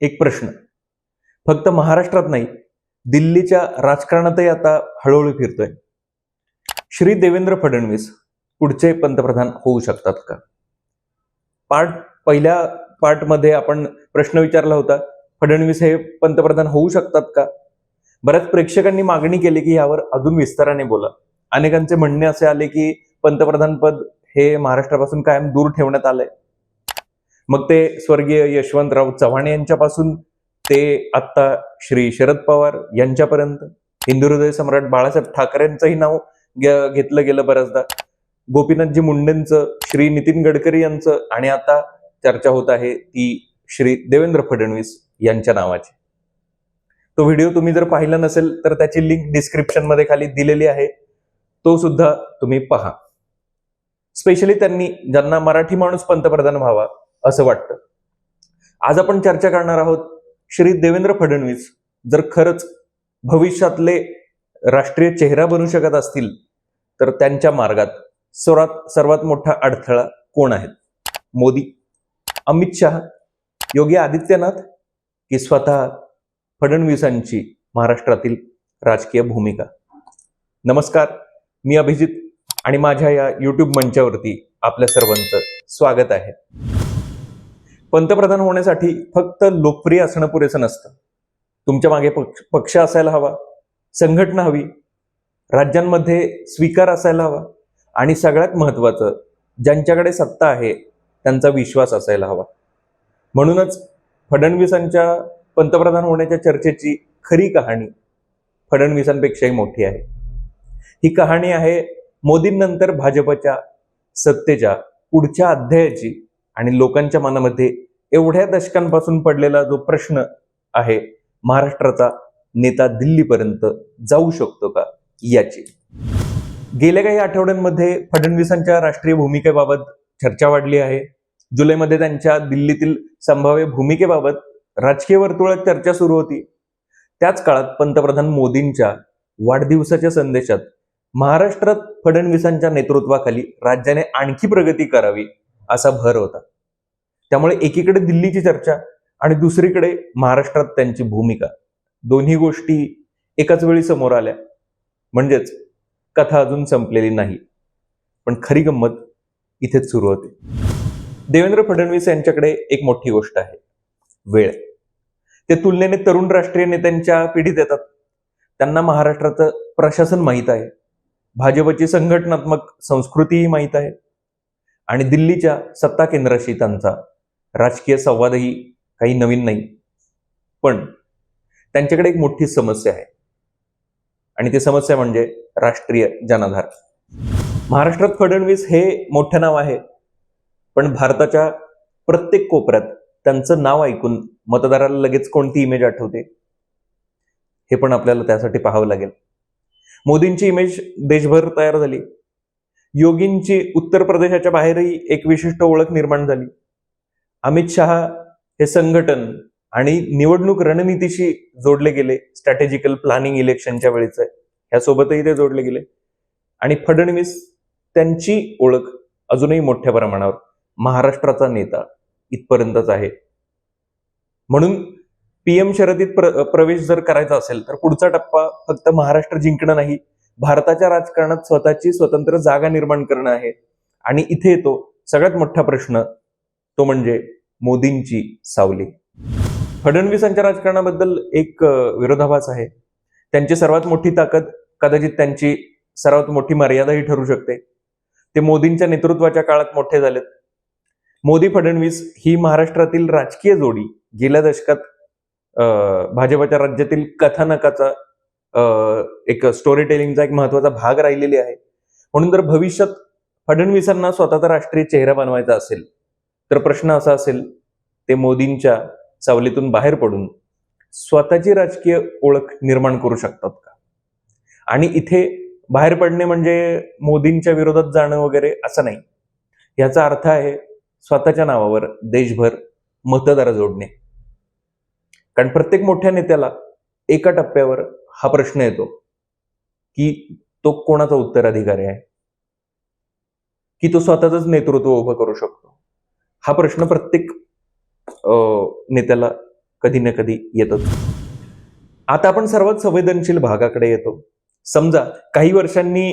एक प्रश्न फक्त महाराष्ट्रात नाही, दिल्लीच्या राजकारणातही आता हळूहळू फिरतोय. श्री देवेंद्र फडणवीस पुढचे पंतप्रधान होऊ शकतात का? पहिल्या पार्टमध्ये आपण प्रश्न विचारला होता, फडणवीस हे पंतप्रधान होऊ शकतात का? बऱ्याच प्रेक्षकांनी मागणी केली की यावर अजून विस्ताराने बोला. अनेकांचे म्हणणे असे आले की पंतप्रधान पद हे महाराष्ट्रापासून कायम दूर ठेवण्यात आलंय. मग ते स्वर्गीय यशवंतराव चव्हाण यांच्यापासून ते आत्ता श्री शरद पवार यांच्यापर्यंत, हिंदू हृदय सम्राट बाळासाहेब ठाकरेंचंही नाव घेतलं गेलं बऱ्याचदा, गोपीनाथजी मुंडेंचं, श्री नितीन गडकरी यांचं, आणि आता चर्चा होत आहे ती श्री देवेंद्र फडणवीस यांच्या नावाची. तो व्हिडिओ तुम्ही जर पाहिला नसेल तर त्याची लिंक डिस्क्रिप्शन मध्ये खाली दिलेली आहे, तो सुद्धा तुम्ही पहा. स्पेशली त्यांनी ज्यांना मराठी माणूस पंतप्रधान व्हावा असं वाटतं. आज आपण चर्चा करणार आहोत, श्री देवेंद्र फडणवीस जर खरंच भविष्यातले राष्ट्रीय चेहरा बनू शकत असतील तर त्यांच्या मार्गात सर्वात मोठा अडथळा कोण आहेत? मोदी, अमित शहा, योगी आदित्यनाथ की स्वतः फडणवीसांची महाराष्ट्रातील राजकीय भूमिका? नमस्कार, मी अभिजित आणि माझ्या या युट्यूब मंचावरती आपल्या सर्वांचं स्वागत आहे. पंतप्रधान होण्यासाठी फक्त लोकप्रिय असणं पुरेसं नसतं. तुमच्या मागे पक्ष असायला हवा, संघटना हवी, राज्यांमध्ये स्वीकार असायला हवा, आणि सगळ्यात महत्वाचं, ज्यांच्याकडे सत्ता आहे त्यांचा विश्वास असायला हवा. म्हणूनच फडणवीसांच्या पंतप्रधान होण्याच्या चर्चेची खरी कहाणी फडणवीसांपेक्षाही मोठी आहे. ही कहाणी आहे मोदींनंतर भाजपच्या सत्तेच्या पुढच्या अध्यायाची, आणि लोकांच्या मनामध्ये एवढ्या दशकांपासून पडलेला जो प्रश्न आहे, महाराष्ट्राचा नेता दिल्लीपर्यंत जाऊ शकतो का याची. गेल्या काही आठवड्यांमध्ये फडणवीसांच्या राष्ट्रीय भूमिकेबाबत चर्चा वाढली आहे. जुलैमध्ये त्यांच्या दिल्लीतील संभाव्य भूमिकेबाबत राजकीय वर्तुळात चर्चा सुरू होती. त्याच काळात पंतप्रधान मोदींच्या वाढदिवसाच्या संदेशात महाराष्ट्रात फडणवीसांच्या नेतृत्वाखाली राज्याने आणखी प्रगती करावी असा भर होता. त्यामुळे एकीकडे दिल्लीची चर्चा आणि दुसरीकडे महाराष्ट्रात त्यांची भूमिका, दोन्ही गोष्टी एकाच वेळी समोर आल्या. म्हणजेच कथा अजून संपलेली नाही. पण खरी गंमत इथेच सुरू होते. देवेंद्र फडणवीस यांच्याकडे एक मोठी गोष्ट आहे, वेळ. ते तुलनेने तरुण राष्ट्रीय नेत्यांच्या पिढीत येतात. त्यांना महाराष्ट्राचं प्रशासन माहीत आहे, भाजपची संघटनात्मक संस्कृतीही माहीत आहे, आणि दिल्लीच्या सत्ता केंद्राशी त्यांचा राजकीय संवादही काही नवीन नाही. पण त्यांच्याकडे एक मोठी समस्या आहे, आणि ती समस्या म्हणजे राष्ट्रीय जनाधार. महाराष्ट्रात फडणवीस हे मोठं नाव आहे, पण भारताच्या प्रत्येक कोपऱ्यात त्यांचं नाव ऐकून मतदाराला लगेच कोणती इमेज आठवते हे पण आपल्याला त्यासाठी पाहावं लागेल. मोदींची इमेज देशभर तयार झाली. योगींची उत्तर प्रदेशाच्या बाहेरही एक विशिष्ट ओळख निर्माण झाली. अमित शहा हे संघटन आणि निवडणूक रणनीतीशी जोडले गेले, स्ट्रॅटेजिकल प्लॅनिंग इलेक्शनच्या वेळेच ह्यासोबतही ते जोडले गेले. आणि फडणवीस, त्यांची ओळख अजूनही मोठ्या प्रमाणावर महाराष्ट्राचा नेता इथपर्यंतच आहे. म्हणून पीएम शर्यतीत प्रवेश जर करायचा असेल तर पुढचा टप्पा फक्त महाराष्ट्र जिंकणं नाही, भारताच्या राजकारणात स्वतःची स्वतंत्र जागा निर्माण करणं आहे. आणि इथे येतो सगळ्यात मोठा प्रश्न, तो म्हणजे मोदींची सावली. फडणवीसांच्या राजकारणाबद्दल एक विरोधाभास आहे. त्यांची सर्वात मोठी ताकद, कदाचित त्यांची सर्वात मोठी मर्यादाही ठरू शकते, ते मोदींच्या नेतृत्वाच्या काळात मोठे झालेत. मोदी फडणवीस ही महाराष्ट्रातील राजकीय जोडी गेल्या दशकात भाजपच्या राज्यातील कथानकाचा, एक स्टोरी टेलिंगचा एक महत्वाचा भाग राहिलेली आहे. म्हणून जर भविष्यात फडणवीसांना स्वतःचा राष्ट्रीय चेहरा बनवायचा असेल तर प्रश्न असा असेल, ते मोदींच्या सावलीतून बाहेर पडून स्वतःची राजकीय ओळख निर्माण करू शकतात का? आणि इथे बाहेर पडणे म्हणजे मोदींच्या विरोधात जाणं वगैरे असं नाही. याचा अर्थ आहे स्वतःच्या नावावर देशभर मतदार जोडणे. कारण प्रत्येक मोठ्या नेत्याला एका टप्प्यावर हा प्रश्न येतो की तो कोणाचा उत्तराधिकारी आहे, की तो स्वतःच नेतृत्व उभं करू शकतो. हा प्रश्न प्रत्येक नेत्याला कधी ना कधी येतच. आता आपण सर्वात संवेदनशील भागाकडे येतो. समजा काही वर्षांनी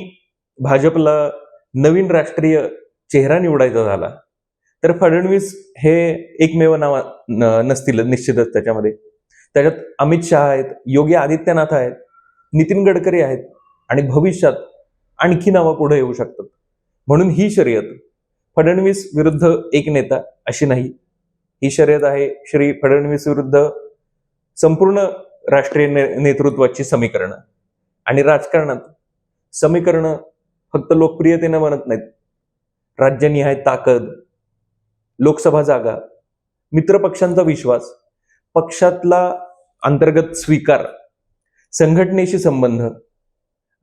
भाजपला नवीन राष्ट्रीय चेहरा निवडायचा झाला, तर फडणवीस हे एकमेव नाव नसतील निश्चितच त्याच्यामध्ये. त्याच्यात अमित शहा आहेत, योगी आदित्यनाथ आहेत, नितीन गडकरी आहेत आणि भविष्यात आणखी नावं पुढे येऊ शकतात. म्हणून ही शर्यत फडणवीस विरुद्ध एक नेता अशी नाही, ही शर्यत आहे श्री फडणवीस विरुद्ध संपूर्ण राष्ट्रीय नेतृत्वाची समीकरणं. आणि राजकारणात समीकरणं फक्त लोकप्रियतेनं बनत नाहीत. राज्यनिहाय ताकद, लोकसभा जागा, मित्रपक्षांचा विश्वास, पक्षातला अंतर्गत स्वीकार, संघटनेशी संबंध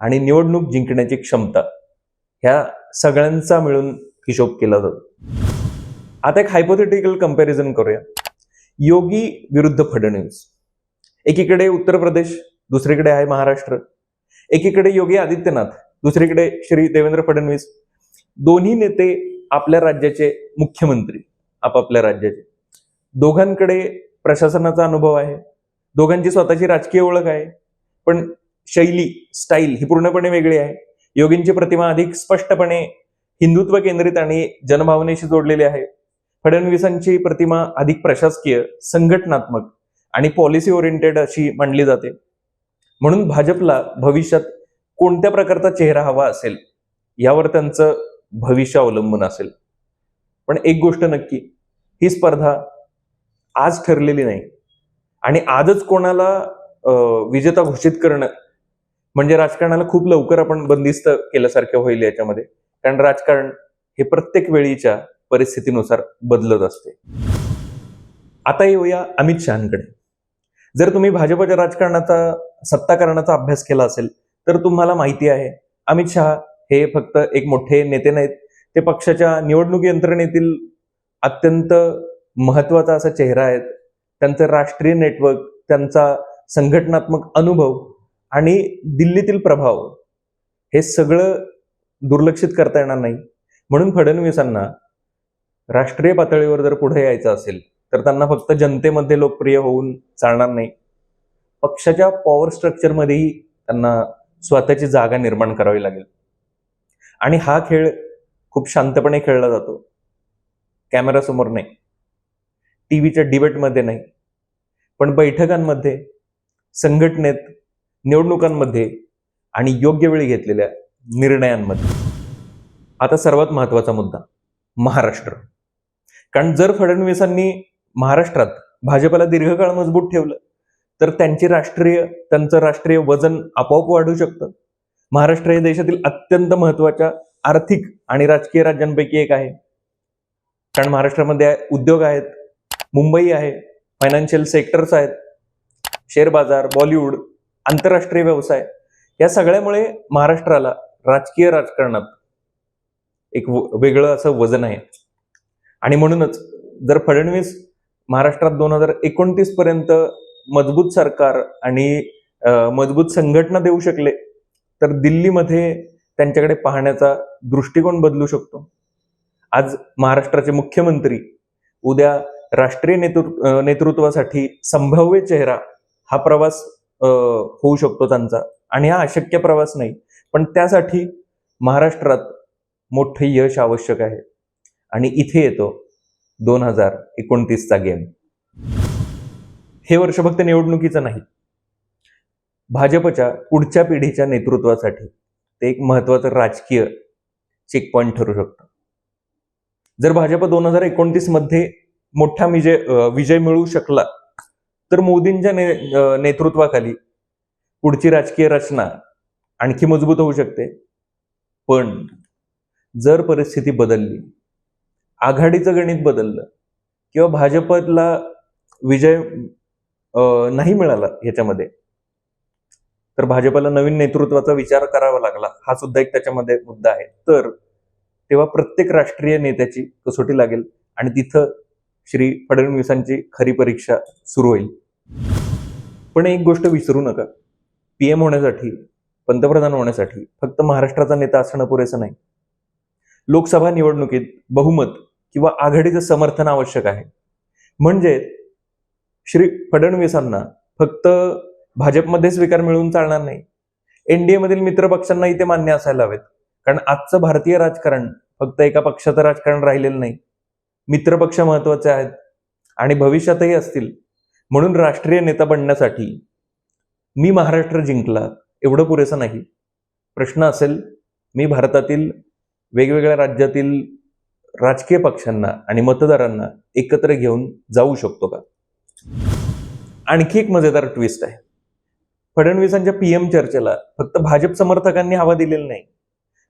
आणि निवडणूक जिंकण्याची क्षमता, ह्या सगळ्यांचा मिळून हिशोब केला जातो. आता एक हायपोथेटिकल कंपॅरिझन करूया. योगी विरुद्ध फडणवीस. एकीकडे उत्तर प्रदेश, दुसरीकडे आहे महाराष्ट्र. एकीकडे योगी आदित्यनाथ, दुसरीकडे श्री देवेंद्र फडणवीस. दोन्ही नेते आपल्या राज्याचे मुख्यमंत्री, आपापल्या राज्याचे. दोघांकडे प्रशासनाचा अनुभव आहे, दोघांची स्वतःची राजकीय ओळख आहे, पण शैली, स्टाईल ही पूर्णपणे वेगळी आहे. योगींची प्रतिमा अधिक स्पष्टपणे हिंदुत्व केंद्रित आणि जनभावनेशी जोडलेली आहे. फडणवीसांची प्रतिमा अधिक प्रशासकीय, संघटनात्मक आणि पॉलिसी ओरिएंटेड अशी मानली जाते. म्हणून भाजपला भविष्यात कोणत्या प्रकारचा चेहरा हवा असेल यावर त्यांचं भविष्य अवलंबून असेल. पण एक गोष्ट नक्की, ही स्पर्धा आज ठरलेली नाही आणि आजच कोणाला विजेता घोषित करणं म्हणजे राजकारणाला खूप लवकर आपण बंदिस्त केल्यासारखं होईल याच्यामध्ये. कारण राजकारण हे प्रत्येक वेळीच्या परिस्थितीनुसार बदलत असते. आता येऊया अमित शहांकडे. जर तुम्ही भाजपच्या राजकारणाचा, सत्ताकारणाचा अभ्यास केला असेल तर तुम्हाला माहिती आहे अमित शहा हे फक्त एक मोठे नेते नाहीत, ते पक्षाच्या निवडणूक यंत्रणेतील अत्यंत महत्वाचा असा चेहरा आहेत. त्यांचं राष्ट्रीय नेटवर्क, त्यांचा संघटनात्मक अनुभव आणि दिल्लीतील प्रभाव हे सगळं दुर्लक्षित करता येणार नाही. म्हणून फडणवीसांना राष्ट्रीय पातळीवर जर पुढे यायचं असेल तर त्यांना फक्त जनतेमध्ये लोकप्रिय होऊन चालणार नाही, पक्षाच्या पॉवर स्ट्रक्चरमध्येही त्यांना स्वतःची जागा निर्माण करावी लागेल. आणि हा खेळ खूप शांतपणे खेळला जातो, कॅमेरासमोर नाही, टीव्हीच्या डिबेटमध्ये नाही, पण बैठकांमध्ये, संघटनेत, निवडणुकांमध्ये आणि योग्य वेळी घेतलेल्या निर्णयांमध्ये. आता सर्वात महत्वाचा मुद्दा, महाराष्ट्र. कारण जर फडणवीसांनी महाराष्ट्रात भाजपला दीर्घकाळ मजबूत ठेवलं तर त्यांचं राष्ट्रीय वजन आपोआप वाढू शकतं. महाराष्ट्र हे देशातील अत्यंत महत्वाच्या आर्थिक आणि राजकीय राज्यांपैकी एक आहे. कारण महाराष्ट्रामध्ये उद्योग आहेत, मुंबई आहे, फायनान्शियल सेक्टर्स आहेत, शेअर बाजार, बॉलिवूड, आंतरराष्ट्रीय व्यवसाय, या सगळ्यामुळे महाराष्ट्राला राजकीय राजकारणात एक वेगळं असं वजन आहे. आणि म्हणूनच जर फडणवीस महाराष्ट्रात 2029 पर्यंत मजबूत सरकार आणि मजबूत संघटना देऊ शकले तर दिल्लीमध्ये त्यांच्याकडे पाहण्याचा दृष्टिकोन बदलू शकतो. आज महाराष्ट्राचे मुख्यमंत्री उद्या राष्ट्रीय नेतृत्वासाठी संभाव्य चेहरा हा प्रवास होऊ शकतो त्यांचा. आणि हा अशक्य प्रवास नाही, पण त्यासाठी महाराष्ट्रात मोठे यश आवश्यक आहे. आणि इथे येतो 2029चा गेम. हे वर्ष फक्त निवडणुकीचं नाही, भाजपच्या पुढच्या पिढीच्या नेतृत्वासाठी ते एक महत्वाचं राजकीय चेक पॉइंट ठरू शकतं. जर भाजप 2029 मध्ये मोठा विजय मिळवू शकला तर मोदींच्या नेतृत्वाखाली पुढची राजकीय रचना आणखी मजबूत होऊ शकते. पण जर परिस्थिती बदलली, आघाडीचं गणित बदललं किंवा भाजपला विजय नाही मिळाला याच्यामध्ये, तर भाजपला नवीन नेतृत्वाचा विचार करावा लागला, हा सुद्धा एक त्याच्यामध्ये मुद्दा आहे. तर तेव्हा प्रत्येक राष्ट्रीय नेत्याची कसोटी लागेल आणि तिथं श्री फडणवीसांची खरी परीक्षा सुरू होईल. पण एक गोष्ट विसरू नका, पीएम होण्यासाठी, पंतप्रधान होण्यासाठी फक्त महाराष्ट्राचा नेता असणं पुरेसं नाही. लोकसभा निवडणुकीत बहुमत किंवा आघाडीचं समर्थन आवश्यक आहे. म्हणजे श्री फडणवीसांना फक्त भाजपमध्ये स्वीकार मिळून चालणार नाही, एनडीए मधील मित्र पक्षांनाही ते मान्य असायला हवेत. कारण आजचं भारतीय राजकारण फक्त एका पक्षाचं राजकारण राहिलेलं नाही. मित्रपक्ष महत्वाचे आहेत आणि भविष्यातही असतील. म्हणून राष्ट्रीय नेता बनण्यासाठी मी महाराष्ट्र जिंकला एवढं पुरेसं नाही. प्रश्न असेल, मी भारतातील वेगवेगळ्या राज्यातील राजकीय पक्षांना आणि मतदारांना एकत्र घेऊन जाऊ शकतो का? आणखी एक मजेदार ट्विस्ट आहे. फडणवीसांच्या पीएम चर्चेला फक्त भाजप समर्थकांनी हवा दिलेली नाही,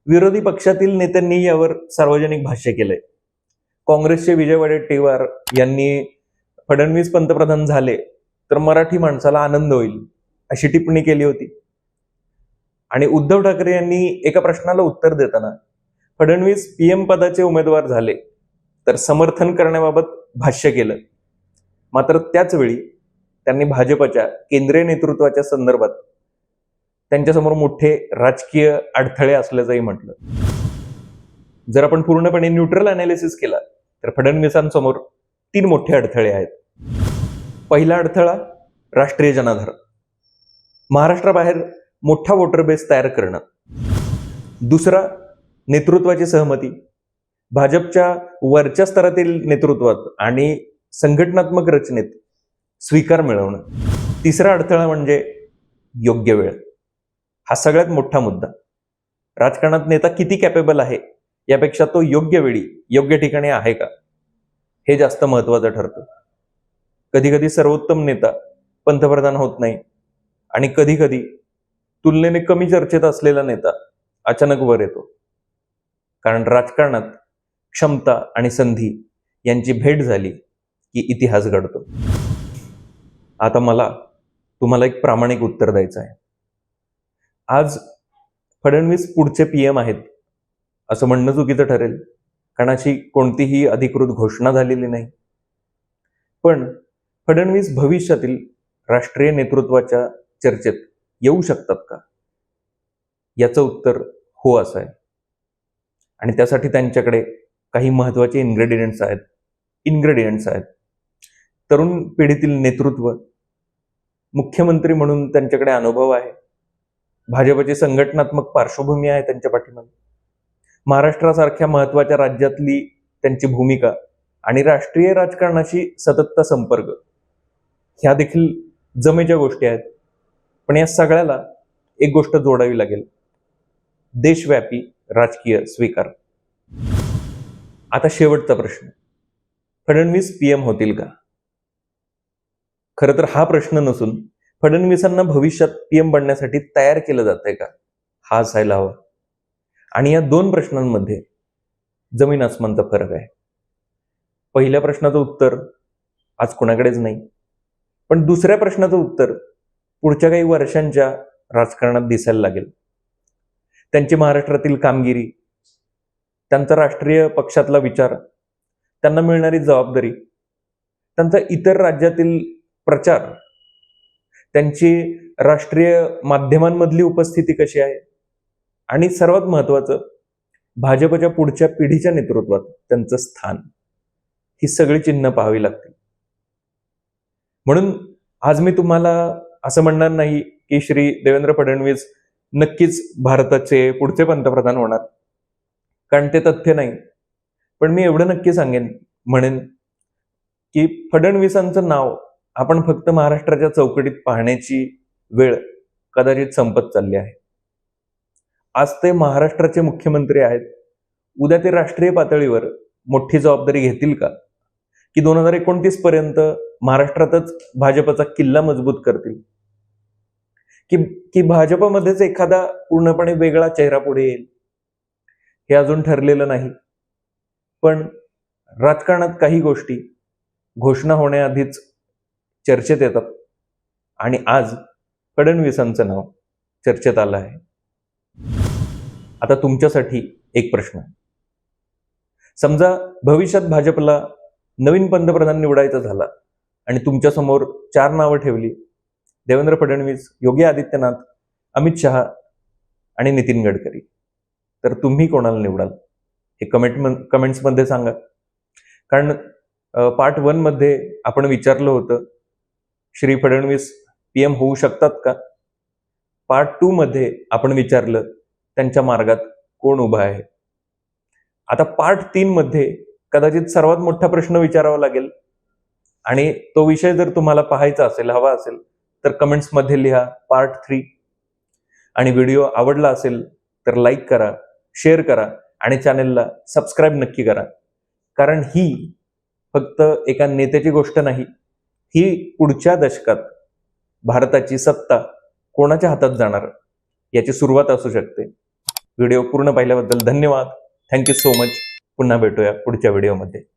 विरोधी पक्षातील नेत्यांनी यावर सार्वजनिक भाष्य केलंय. काँग्रेसचे विजय वडेट्टीवार यांनी फडणवीस पंतप्रधान झाले तर मराठी माणसाला आनंद होईल अशी टिप्पणी केली होती. आणि उद्धव ठाकरे यांनी एका प्रश्नाला उत्तर देताना फडणवीस पीएम पदाचे उमेदवार झाले तर समर्थन करण्याबाबत भाष्य केलं. मात्र त्याच वेळी त्यांनी भाजपच्या केंद्रीय नेतृत्वाच्या संदर्भात त्यांच्यासमोर मोठे राजकीय अडथळे असल्याचंही म्हटलं. जर आपण पूर्णपणे न्यूट्रल अनालिसिस केला तर फडणवीसांसमोर 3 मोठे अडथळे आहेत. पहिला अडथळा राष्ट्रीय जनाधार, महाराष्ट्राबाहेर मोठा वोटर बेस तयार करणं. दुसरा नेतृत्वाची सहमती, भाजपच्या वरच्या स्तरातील नेतृत्वात आणि संघटनात्मक रचनेत स्वीकार मिळवणं. तिसरा अडथळा म्हणजे योग्य वेळ. हा सगळ्यात मोठा मुद्दा. राजकारणात नेता किती कॅपेबल आहे यापेक्षा तो योग्य वेळी योग्य ठिकाणी आहे का हे जास्त महत्वाचं ठरतं. कधी कधी सर्वोत्तम नेता पंतप्रधान होत नाही आणि कधी कधी तुलनेने कमी चर्चेत असलेला नेता अचानक वर येतो. कारण राजकारणात क्षमता आणि संधी यांची भेट झाली की इतिहास घडतो. आता मला तुम्हाला एक प्रामाणिक उत्तर द्यायचं आहे. आज फडणवीस पुढचे पीएम आहेत असं म्हणणं चुकीचं ठरेल, कारण अशी कोणतीही अधिकृत घोषणा झालेली नाही. पण फडणवीस भविष्यातील राष्ट्रीय नेतृत्वाच्या चर्चेत येऊ शकतात का? याचं उत्तर हो असं आहे. आणि त्यासाठी त्यांच्याकडे काही महत्वाचे इन्ग्रेडियंट्स आहेत. तरुण पिढीतील नेतृत्व, मुख्यमंत्री म्हणून त्यांच्याकडे अनुभव आहे, भाजपची संघटनात्मक पार्श्वभूमी आहे त्यांच्या पाठीमागे, महाराष्ट्रासारख्या महत्वाच्या राज्यातली त्यांची भूमिका आणि राष्ट्रीय राजकारणाशी सततचा संपर्क, ह्या देखील जमेच्या गोष्टी आहेत. पण या सगळ्याला एक गोष्ट जोडावी लागेल, देशव्यापी राजकीय स्वीकार. आता शेवटचा प्रश्न, फडणवीस पीएम होतील का? खरं तर हा प्रश्न नसून फडणवीसांना भविष्यात पीएम बनण्यासाठी तयार केलं जातंय का हा असायला हवा. आणि या 2 प्रश्नांमध्ये जमीन आसमानचा फरक आहे. पहिल्या प्रश्नाचं उत्तर आज कोणाकडेच नाही, पण दुसऱ्या प्रश्नाचं उत्तर पुढच्या काही वर्षांच्या राजकारणात दिसायला लागेल. त्यांची महाराष्ट्रातील कामगिरी, त्यांचा राष्ट्रीय पक्षातला विचार, त्यांना मिळणारी जबाबदारी, त्यांचा इतर राज्यातील प्रचार, त्यांची राष्ट्रीय माध्यमांमधली उपस्थिती कशी आहे आणि सर्वात महत्वाचं भाजपच्या पुढच्या पिढीच्या नेतृत्वात त्यांचं स्थान, ही सगळी चिन्ह पाहावी लागतील. म्हणून आज मी तुम्हाला असं म्हणणार नाही की श्री देवेंद्र फडणवीस नक्कीच भारताचे पुढचे पंतप्रधान होणार, कारण ते तथ्य नाही. पण मी एवढं नक्की म्हणेन की फडणवीसांचं नाव आपण फक्त महाराष्ट्राच्या चौकटीत पाहण्याची वेळ कदाचित संपत चालली आहे. आज ते महाराष्ट्राचे मुख्यमंत्री आहेत. उद्या ते राष्ट्रीय पातळीवर मोठी जबाबदारी घेतील का, की 2029 पर्यंत महाराष्ट्रातच भाजपचा किल्ला मजबूत करतील, की भाजपमध्येच एखादा पूर्णपणे वेगळा चेहरा पुढे येईल, हे अजून ठरलेलं नाही. पण राजकारणात काही गोष्टी घोषणा होण्याआधीच चर्चेत येतात आणि आज फडणवीसांचं नाव चर्चेत आलं आहे. आता तुमच्यासाठी एक प्रश्न, समजा भविष्यात भाजपला नवीन पंतप्रधान निवडायचा झाला आणि तुमच्यासमोर 4 नावं ठेवली, देवेंद्र फडणवीस, योगी आदित्यनाथ, अमित शहा आणि नितीन गडकरी, तर तुम्ही कोणाला निवडाल हे कमेंट्समध्ये सांगा. कारण पार्ट 1 मध्ये आपण विचारलं होतं श्री फडणवीस पीएम होऊ शकतात का? पार्ट 2 मध्ये आपण विचारलं त्यांच्या मार्गात कोण उभा आहे. आता पार्ट 3 मध्ये कदाचित सर्वात मोठा प्रश्न विचारावा लागेल आणि तो विषय जर तुम्हाला पाहायचा असेल, हवा असेल तर कमेंट्समध्ये लिहा पार्ट 3. आणि व्हिडिओ आवडला असेल तर लाईक करा, शेअर करा आणि चॅनेलला सबस्क्राईब नक्की करा. कारण ही फक्त एका नेत्याची गोष्ट नाही, ही पुढच्या दशकात भारताची सत्ता कोणाच्या हातात जाणार याची सुरुवात असू शकते. व्हिडिओ पूर्ण पाहिल्याबद्दल धन्यवाद. Thank you so much. पुन्हा भेटूया पुढच्या व्हिडिओमध्ये.